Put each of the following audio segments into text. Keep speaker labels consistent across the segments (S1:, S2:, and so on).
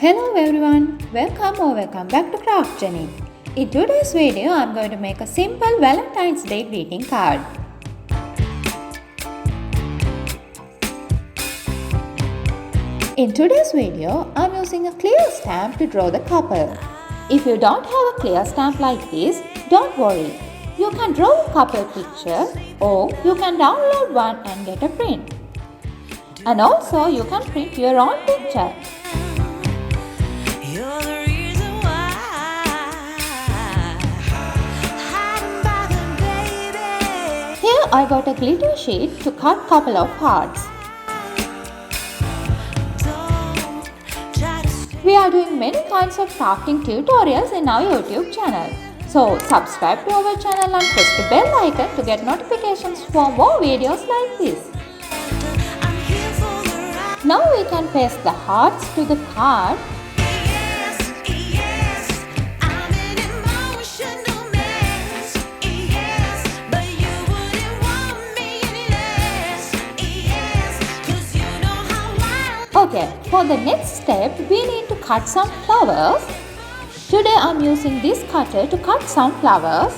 S1: Hello everyone, welcome back to Craft Journey. In today's video, I'm going to make a simple Valentine's Day greeting card. In today's video, I'm using a clear stamp to draw the couple. If you don't have a clear stamp like this, don't worry. You can draw a couple picture or you can download one and get a print. And also you can print your own picture. Here I got a glitter sheet to cut couple of hearts. We are doing many kinds of crafting tutorials in our YouTube channel. So subscribe to our channel and press the bell icon to get notifications for more videos like this. Now we can paste the hearts to the card. Okay, for the next step, we need to cut some flowers. Today I'm using this cutter to cut some flowers.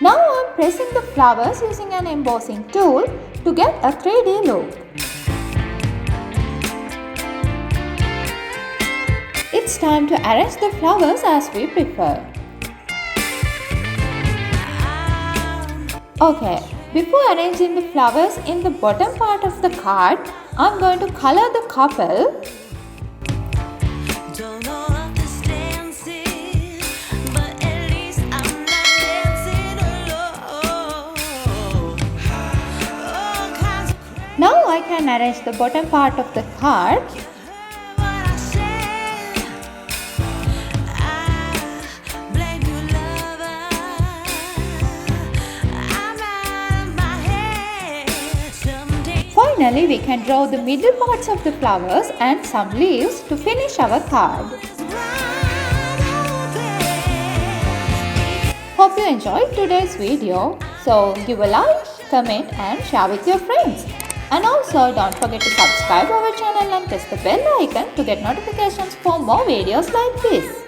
S1: Now I'm pressing the flowers using an embossing tool to get a 3D look. It's time to arrange the flowers as we prefer. Okay. Before arranging the flowers in the bottom part of the card, I'm going to color the couple. Now I can arrange the bottom part of the card. Finally, we can draw the middle parts of the flowers and some leaves to finish our card. Hope you enjoyed today's video. So give a like, comment and share with your friends. And also don't forget to subscribe our channel and press the bell icon to get notifications for more videos like this.